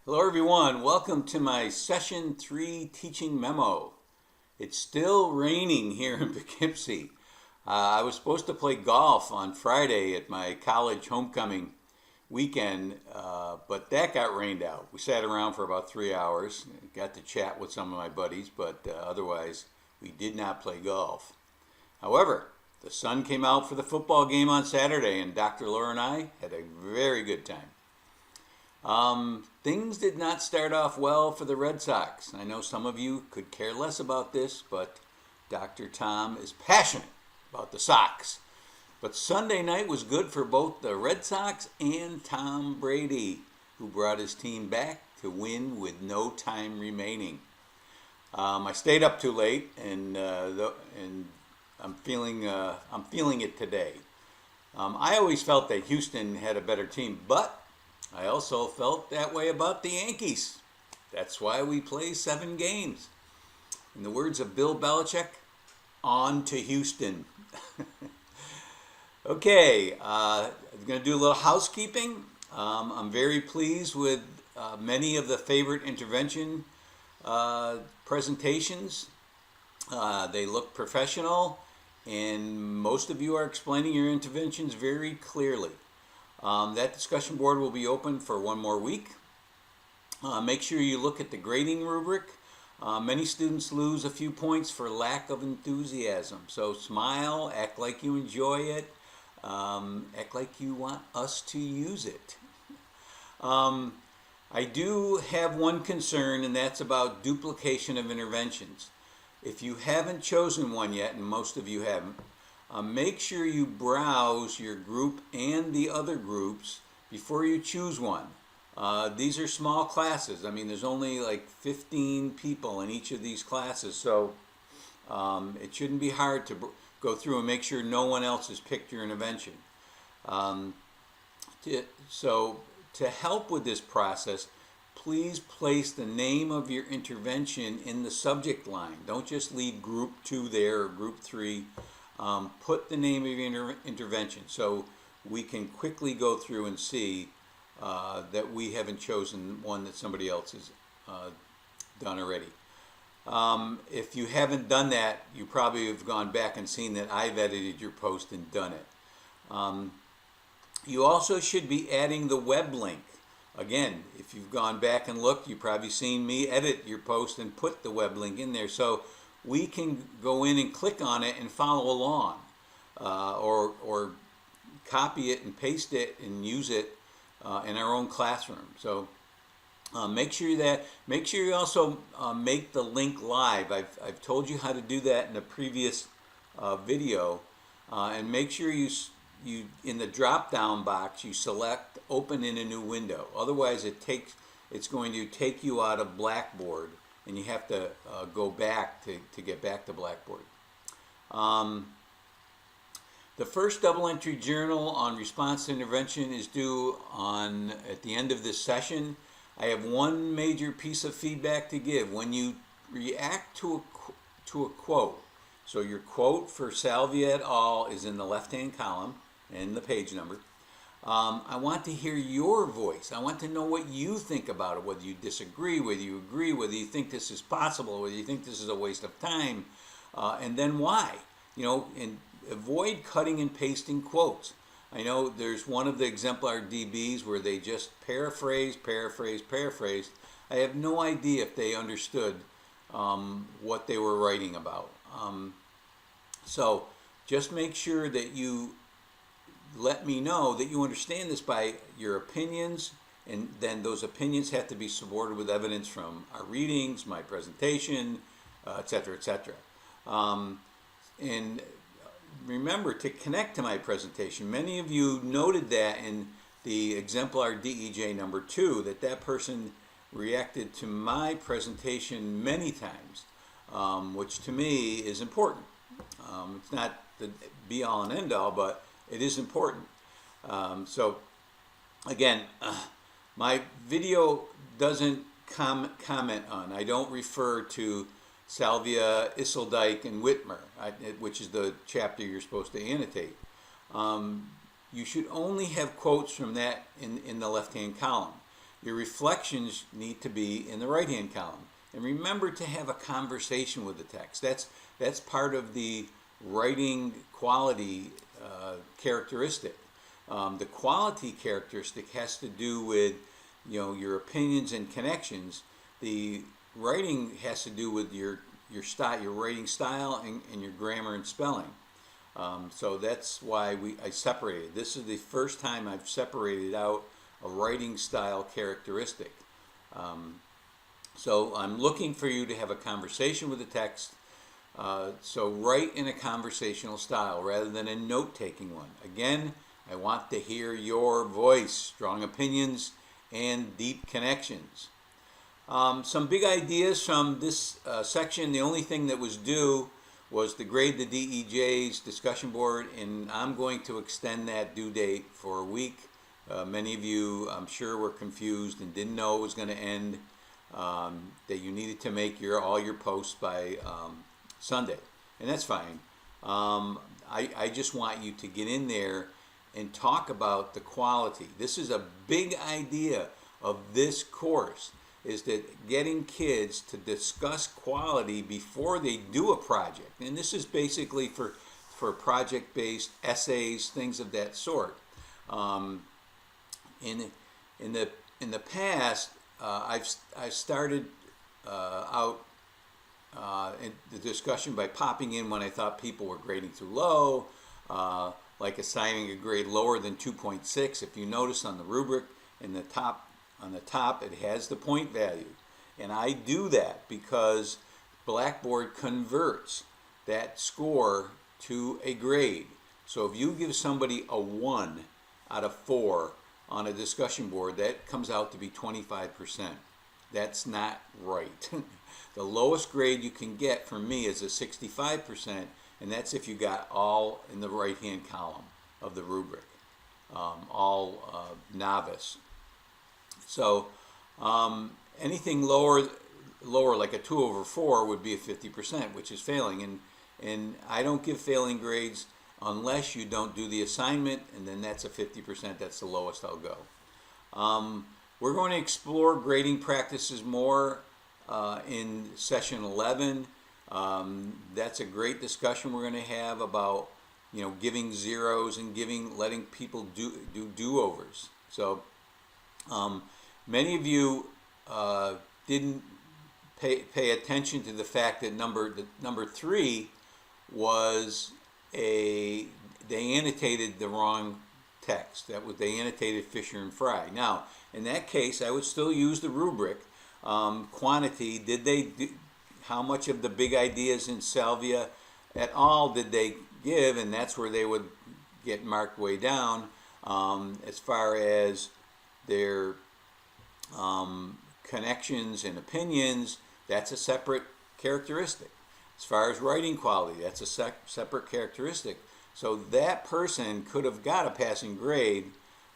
Hello everyone, welcome to my Session 3 teaching memo. It's still raining here in Poughkeepsie. I was supposed to play golf on Friday at my college homecoming weekend, but that got rained out. We sat around for about 3 hours, got to chat with some of my buddies, but otherwise we did not play golf. However, the sun came out for the football game on Saturday and Dr. Laura and I had a very good time. Things did not start off well for the Red Sox. I know some of you could care less about this, but Dr. Tom is passionate about the Sox. But Sunday night was good for both the Red Sox and Tom Brady, who brought his team back to win with no time remaining. I stayed up too late, and I'm feeling it today. I always felt that Houston had a better team, but I also felt that way about the Yankees. That's why we play 7 games. In the words of Bill Belichick, on to Houston. Okay, I'm going to do a little housekeeping. I'm very pleased with many of the favorite intervention presentations. They look professional, and most of you are explaining your interventions very clearly. That discussion board will be open for 1 more week. Make sure you look at the grading rubric. Many students lose a few points for lack of enthusiasm. So smile, act like you enjoy it, act like you want us to use it. I do have one concern, and that's about duplication of interventions. If you haven't chosen one yet, and most of you haven't, make sure you browse your group and the other groups before you choose one. These are small classes. I mean, there's only like 15 people in each of these classes, so it shouldn't be hard to go through and make sure no one else has picked your intervention. So to help with this process, please place the name of your intervention in the subject line. Don't just leave group 2 there or group 3. Put the name of your intervention so we can quickly go through and see that we haven't chosen one that somebody else has done already. If you haven't done that, you probably have gone back and seen that I've edited your post and done it. You also should be adding the web link. Again, if you've gone back and looked, you've probably seen me edit your post and put the web link in there. So we can go in and click on it and follow along, or copy it and paste it and use it in our own classroom. So make sure you also make the link live. I've told you how to do that in a previous video, and make sure you in the drop down box you select open in a new window. Otherwise it's going to take you out of Blackboard, and you have to go back to get back to Blackboard. The first double entry journal on response to intervention is due at the end of this session. I have one major piece of feedback to give. When you react to a quote, so your quote for Salvia et al. Is in the left-hand column and the page number. I want to hear your voice. I want to know what you think about it, whether you disagree, whether you agree, whether you think this is possible, whether you think this is a waste of time, and then why. And avoid cutting and pasting quotes. I know there's one of the exemplar DBs where they just paraphrase. I have no idea if they understood what they were writing about. So just make sure that you let me know that you understand this by your opinions, and then those opinions have to be supported with evidence from our readings, my presentation, etc., etc. And remember to connect to my presentation. Many of you noted that in the exemplar DEJ number 2, that person reacted to my presentation many times, which to me is important. It's not the be-all and end-all, but it is important. So again, my video doesn't comment on, I don't refer to Salvia, Isseldike, and Whitmer, which is the chapter you're supposed to annotate. You should only have quotes from that in the left-hand column. Your reflections need to be in the right-hand column. And remember to have a conversation with the text. That's part of the writing quality characteristic. The quality characteristic has to do with, your opinions and connections. The writing has to do with your style, your writing style, and your grammar and spelling. So that's why I separated. This is the first time I've separated out a writing style characteristic. So I'm looking for you to have a conversation with the text. So write in a conversational style rather than a note-taking one. Again, I want to hear your voice, strong opinions, and deep connections. Some big ideas from this section. The only thing that was due was to grade the DEJ's discussion board, and I'm going to extend that due date for a week. Many of you, I'm sure, were confused and didn't know it was going to end, that you needed to make all your posts by Sunday, and that's fine. I just want you to get in there and talk about the quality. This is a big idea of this course, is that getting kids to discuss quality before they do a project. And this is basically for project-based essays, things of that sort. In the past, I've started out in the discussion by popping in when I thought people were grading too low, like assigning a grade lower than 2.6. If you notice on the rubric on the top it has the point value, and I do that because Blackboard converts that score to a grade. So if you give somebody a 1 out of 4 on a discussion board, that comes out to be 25%. That's not right. The lowest grade you can get from me is a 65%, and that's if you got all in the right-hand column of the rubric, all novice. So anything lower like a 2/4 would be a 50%, which is failing, and I don't give failing grades unless you don't do the assignment, and then that's a 50%. That's the lowest I'll go. We're going to explore grading practices more in session 11. That's a great discussion we're going to have about, giving zeros and letting people do do-overs. So many of you didn't pay attention to the fact that number 3 was they annotated the wrong text. They annotated Fisher and Fry. Now, in that case, I would still use the rubric. Quantity, how much of the big ideas in Salvia et al. Did they give, and that's where they would get marked way down. As far as their connections and opinions, that's a separate characteristic. As far as writing quality, that's a separate characteristic. So that person could have got a passing grade,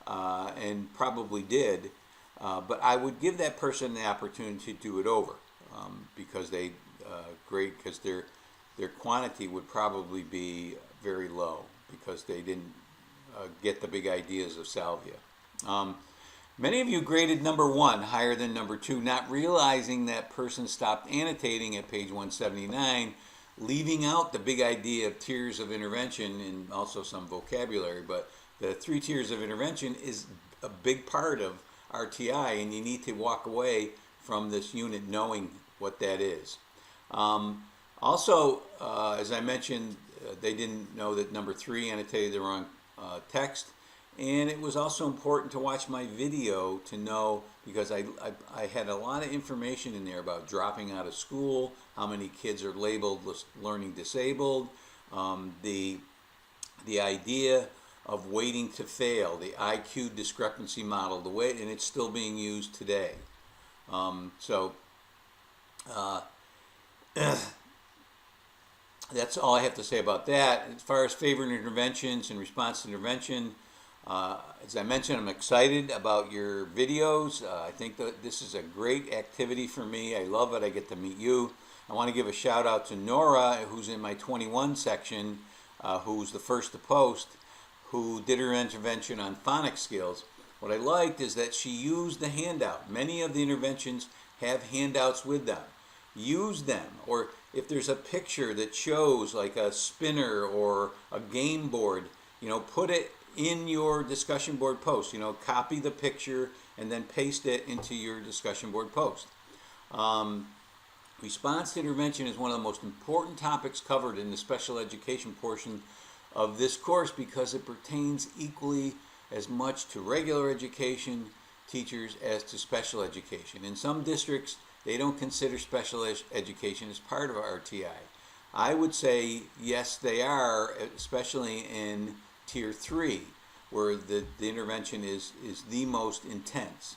and probably did, but I would give that person the opportunity to do it over, because they grade, because their quantity would probably be very low because they didn't get the big ideas of Salvia. Many of you graded number 1 higher than number 2, not realizing that person stopped annotating at page 179, leaving out the big idea of tiers of intervention and also some vocabulary. But the 3 tiers of intervention is a big part of RTI, and you need to walk away from this unit knowing what that is. Also, as I mentioned, they didn't know that number 3 annotated the wrong text. And it was also important to watch my video to know, because I had a lot of information in there about dropping out of school, how many kids are labeled learning disabled, the idea of waiting to fail, the IQ discrepancy model, and it's still being used today. That's all I have to say about that. As far as favorite interventions and response to intervention, as I mentioned, I'm excited about your videos. I think that this is a great activity for me. I love it. I get to meet you. I want to give a shout out to Nora, who's in my 21 section, who was the first to post, who did her intervention on phonics skills. What I liked is that she used the handout. Many of the interventions have handouts with them. Use them, or if there's a picture that shows like a spinner or a game board, put it in your discussion board post. Copy the picture and then paste it into your discussion board post. Response to intervention is one of the most important topics covered in the special education portion of this course because it pertains equally as much to regular education teachers as to special education. In some districts, they don't consider special education as part of RTI. I would say yes, they are, especially in Tier 3, where the intervention is the most intense.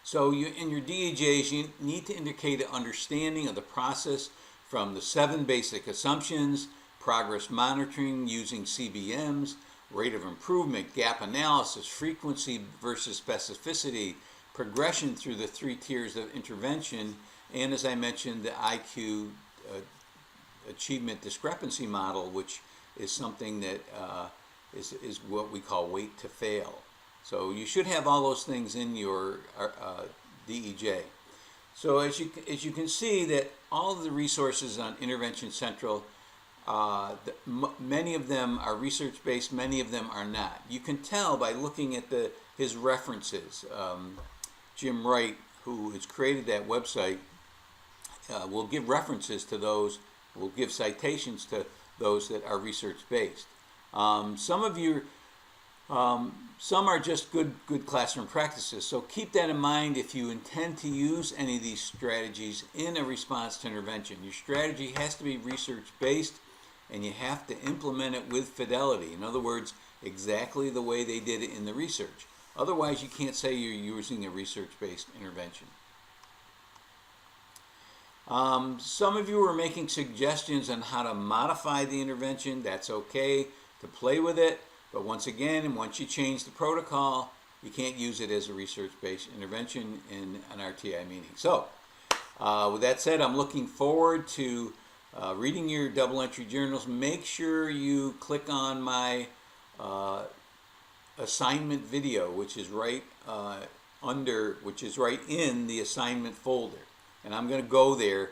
So in your DEJs, you need to indicate an understanding of the process from the 7 basic assumptions, progress monitoring using CBMs, rate of improvement, gap analysis, frequency versus specificity, progression through the 3 tiers of intervention, and as I mentioned, the IQ achievement discrepancy model, which is something that is what we call weight to fail. So you should have all those things in your DEJ. So as you can see that all of the resources on Intervention Central, many of them are research-based, many of them are not. You can tell by looking at his references. Jim Wright, who has created that website, will give references to those, will give citations to those that are research-based. Some are just good classroom practices, so keep that in mind if you intend to use any of these strategies in a response to intervention. Your strategy has to be research-based, and you have to implement it with fidelity. In other words, exactly the way they did it in the research. Otherwise, you can't say you're using a research-based intervention. Some of you are making suggestions on how to modify the intervention. That's okay to play with it. But once again, once you change the protocol, you can't use it as a research-based intervention in an RTI meeting. So, with that said, I'm looking forward to reading your double entry journals. Make sure you click on my assignment video, which is right in the assignment folder. And I'm going to go there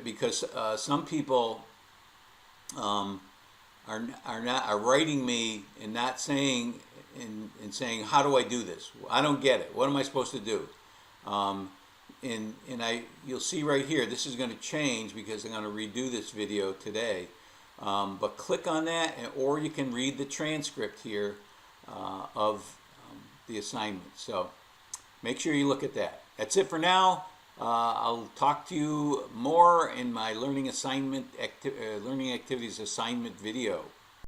because some people are writing me and not saying and saying, how do I do this? I don't get it. What am I supposed to do? You'll see right here, this is going to change because I'm going to redo this video today. But click on that, or you can read the transcript here of the assignment. So make sure you look at that. That's it for now. I'll talk to you more in my learning activities assignment video.